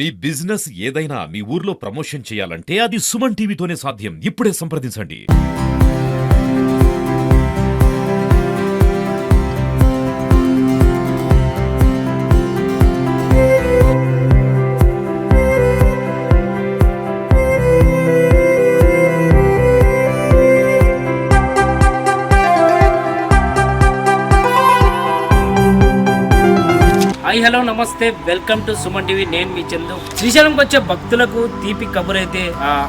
మీ business ఏదైనా మీ ఊర్లో promotion చేయాలంటే అది సుమన్ టీవీతోనే సాధ్యం. ఇప్పుడే సంప్రదించండి. హాయ్ హలో నమస్తే, వెల్కమ్ టు సుమన్ టీవీ. నేను మీ చందు. శ్రీశైలంకి వచ్చే భక్తులకు తీపి కబురు అయితే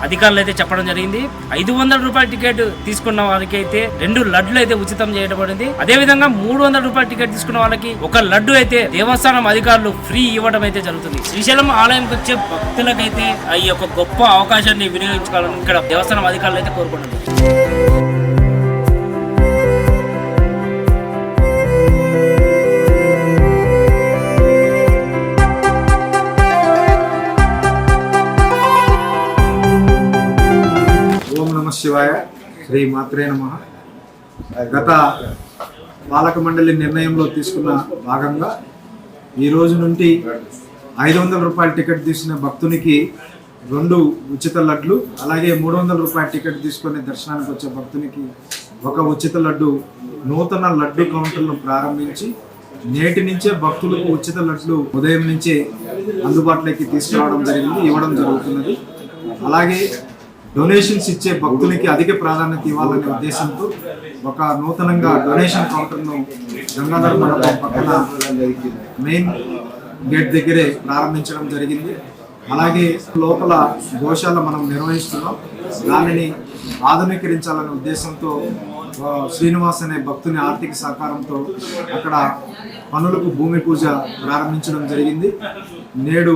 అధికారులు అయితే చెప్పడం జరిగింది. 500 రూపాయల టికెట్ తీసుకున్న వాళ్ళకి అయితే 2 లడ్లు అయితే ఉచితం చేయబడింది. అదే విధంగా 300 రూపాయల టికెట్ తీసుకున్న వాళ్ళకి 1 లడ్డు అయితే దేవస్థానం అధికారులు ఫ్రీ ఇవ్వడం అయితే జరుగుతుంది. శ్రీశైలం ఆలయంకి వచ్చే భక్తులకైతే ఈ యొక్క గొప్ప అవకాశాన్ని వినియోగించుకోవాలని ఇక్కడ దేవస్థానం అధికారులు అయితే కోరుకుంటున్నారు. శివాయ శ్రీ మాత్రే నమః. గత పాలక మండలి నిర్ణయంలో తీసుకున్న భాగంగా ఈ రోజు నుండి 500 రూపాయల టికెట్ తీసుకునే భక్తునికి 2 ఉచిత లడ్లు, అలాగే 300 రూపాయల టికెట్ తీసుకునే దర్శనానికి వచ్చే భక్తునికి 1 ఉచిత లడ్డు నూతన లడ్డు కౌంటర్ను ప్రారంభించి నేటి నుంచే భక్తులకు ఉచిత లడ్లు ఉదయం నుంచే అందుబాటులోకి తీసుకురావడం జరిగింది, ఇవ్వడం జరుగుతున్నది. అలాగే డొనేషన్స్ ఇచ్చే భక్తులకి అధిక ప్రాధాన్యత ఇవ్వాలనే ఉద్దేశంతో ఒక నూతనంగా డొనేషన్ కౌంటర్ను గంగాధర్ మండపం పక్కన మెయిన్ గేట్ దగ్గరే ప్రారంభించడం జరిగింది. అలాగే లోపల గోశాల మనం నిర్వహిస్తున్నాం, దానిని ఆధునీకరించాలనే ఉద్దేశంతో శ్రీనివాస్ అనే భక్తుని ఆర్థిక సహకారంతో అక్కడ పనులకు భూమి పూజ ప్రారంభించడం జరిగింది. నేడు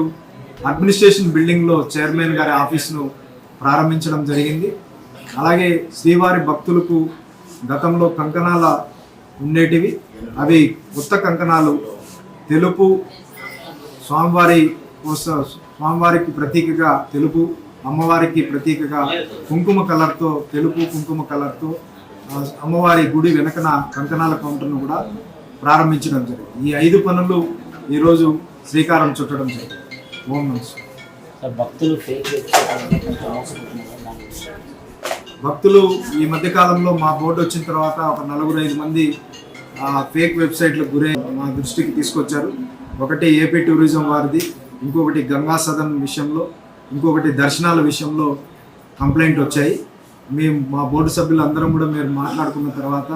అడ్మినిస్ట్రేషన్ బిల్డింగ్లో చైర్మన్ గారి ఆఫీస్ను ప్రారంభించడం జరిగింది. అలాగే శ్రీవారి భక్తులకు గతంలో కంకణాల ఉండేటివి, అవి కొత్త కంకణాలు తెలుపు, స్వామివారికి ప్రతీకగా తెలుపు, అమ్మవారికి ప్రతీకగా కుంకుమ కలర్తో, తెలుపు కుంకుమ కలర్తో అమ్మవారి గుడి వెనకన కంకణాల కౌంటర్ను కూడా ప్రారంభించడం జరిగింది. ఈ 5 పనులు ఈరోజు శ్రీకారం చుట్టడం జరిగింది. ఓం నమస్కారం. భక్తులు ఈ మధ్య కాలంలో మా బోర్డు వచ్చిన తర్వాత ఒక 4-5 మంది ఫేక్ వెబ్సైట్లకు గురై మా దృష్టికి తీసుకొచ్చారు. ఒకటి ఏపీ టూరిజం వారిది, ఇంకొకటి గంగా సదన్ విషయంలో, ఇంకొకటి దర్శనాల విషయంలో కంప్లైంట్ వచ్చాయి. మేము మా బోర్డు సభ్యులు అందరం కూడా మీరు మాట్లాడుకున్న తర్వాత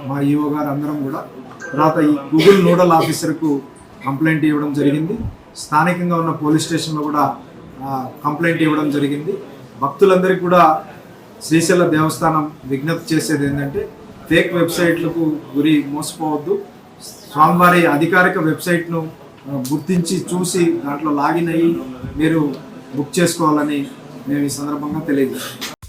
మా ఈఓ గారు అందరం కూడా తర్వాత ఈ గూగుల్ నోడల్ ఆఫీసర్కు కంప్లైంట్ ఇవ్వడం జరిగింది. స్థానికంగా ఉన్న పోలీస్ స్టేషన్లో కూడా కంప్లైంట్ ఇవ్వడం జరిగింది. భక్తులందరికీ కూడా శ్రీశైల దేవస్థానం విజ్ఞప్తి చేసేది ఏంటంటే ఫేక్ వెబ్సైట్లకు గురి మోసపోవద్దు. స్వామివారి అధికారిక వెబ్సైట్ను గుర్తించి చూసి దాంట్లో లాగిన్ అయ్యి మీరు బుక్ చేసుకోవాలని మేము ఈ సందర్భంగా తెలియజేస్తాం.